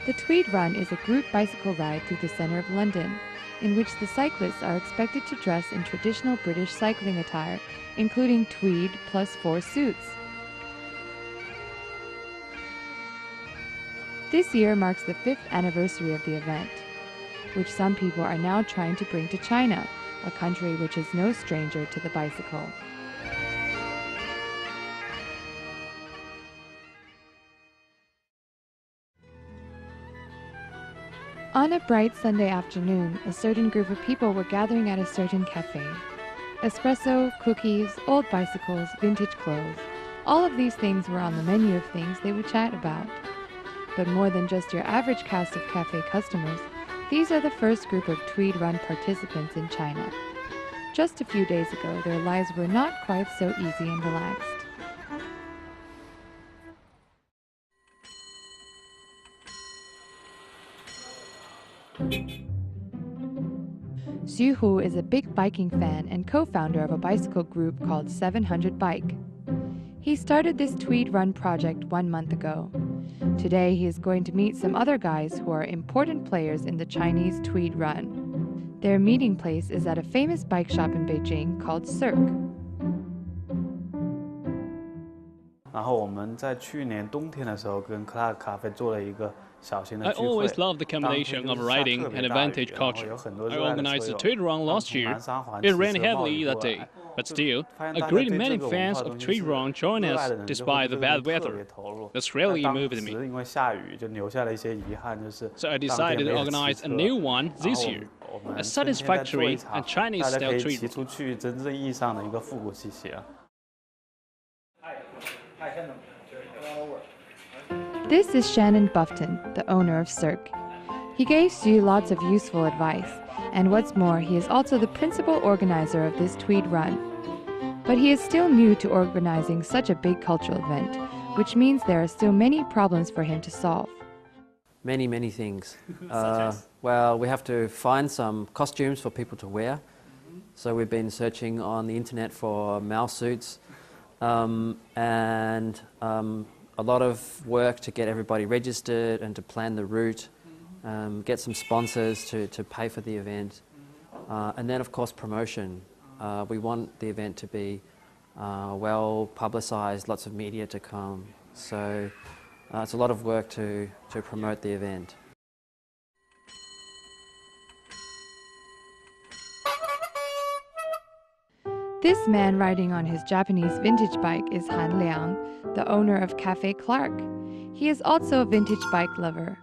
The Tweed Run is a group bicycle ride through the centre of London, in which the cyclists are expected to dress in traditional British cycling attire, including tweed plus 4 suits. This year marks the 5th anniversary of the event, which some people are now trying to bring to China, a country which is no stranger to the bicycle. On a bright Sunday afternoon, a certain group of people were gathering at a certain cafe. Espresso, cookies, old bicycles, vintage clothes. All of these things were on the menu of things they would chat about. But more than just your average cast of cafe customers, these are the first group of Tweed Run participants in China. Just a few days ago, their lives were not quite so easy and relaxed. Xu Hu is a big biking fan and co-founder of a bicycle group called 700 Bike. He started this Tweed Run project 1 month ago. Today he is going to meet some other guys who are important players in the Chinese Tweed Run. Their meeting place is at a famous bike shop in Beijing called Cirque. 然后我们在去年冬天的时候跟 Clark 咖啡做了一个小型的聚会。I always love the combination of riding and advantage culture. I organized the Tweed Run last year. It rained heavily that day, but still, a great many fans of Tweed Run joined us despite the bad weather. This really moved me. 因为下雨就留下了一些遗憾，就是 So I decided to organize a new one this year. A satisfactory and Chinese-style Tweed 骑出去真正意义上的一个复古骑行。 This is Shannon Buffton, the owner of Cirque. He gave Xu lots of useful advice, and what's more, he is also the principal organizer of this Tweed Run. But he is still new to organizing such a big cultural event, which means there are still many problems for him to solve. Many things. Well, we have to find some costumes for people to wear. So we've been searching on the internet for mouse suits, and a lot of work to get everybody registered and to plan the route, get some sponsors to pay for the event, and then of course promotion. We want the event to be well publicized, lots of media to come, so it's a lot of work to promote the event. This man riding on his Japanese vintage bike is Han Liang, the owner of Cafe Clark. He is also a vintage bike lover.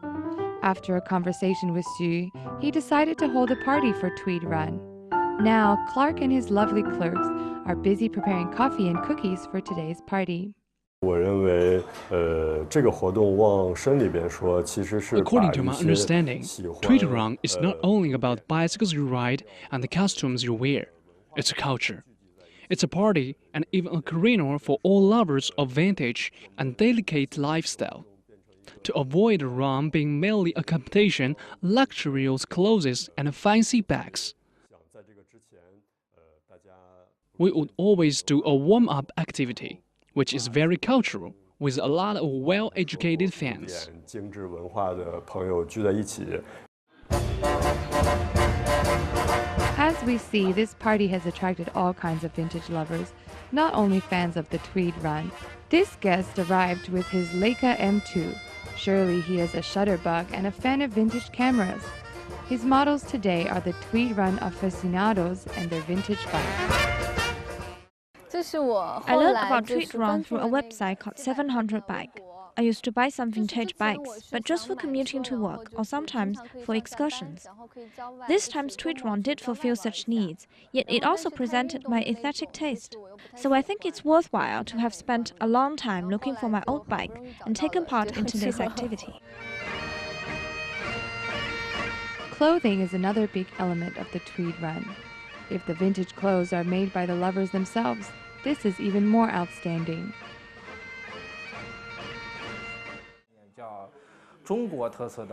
After a conversation with Xu, he decided to hold a party for Tweed Run. Now, Clark and his lovely clerks are busy preparing coffee and cookies for today's party. 我认为，这个活动往深里边说，其实是 According to my understanding, Tweed Run is not only about bicycles you ride and the costumes you wear. It's a culture. It's a party and even a career for all lovers of vintage and delicate lifestyle. To avoid the run being merely a competition, luxurious clothes and fancy bags. We would always do a warm-up activity, which is very cultural, with a lot of well-educated fans. 精致文化的朋友聚在一起。 As we see, this party has attracted all kinds of vintage lovers, not only fans of the Tweed Run. This guest arrived with his Leica M2. Surely he is a shutterbug and a fan of vintage cameras. His models today are the Tweed Run aficionados and their vintage bikes. I learned about Tweed Run through a website called 700 Bike. I used to buy some vintage bikes, but just for commuting to work or sometimes for excursions. This time's Tweed Run did fulfill such needs, yet it also presented my aesthetic taste. So I think it's worthwhile to have spent a long time looking for my old bike and taken part in today's activity. Clothing is another big element of the Tweed Run. If the vintage clothes are made by the lovers themselves, this is even more outstanding.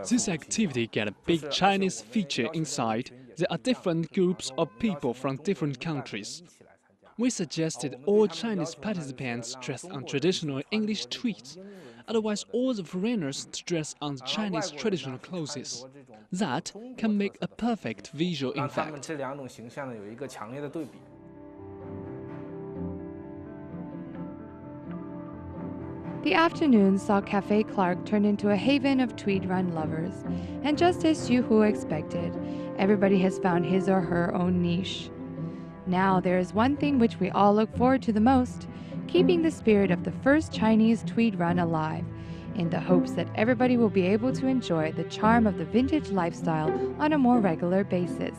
This activity got a big Chinese feature inside. There are different groups of people from different countries. We suggested all Chinese participants dress on traditional English tweeds. otherwise all the foreigners to dress on the Chinese traditional clothes. That can make a perfect visual effect. The afternoon saw Cafe Clark turn into a haven of tweed run lovers, and just as Xu Hu expected, everybody has found his or her own niche. Now there is one thing which we all look forward to the most, keeping the spirit of the first Chinese tweed run alive, in the hopes that everybody will be able to enjoy the charm of the vintage lifestyle on a more regular basis.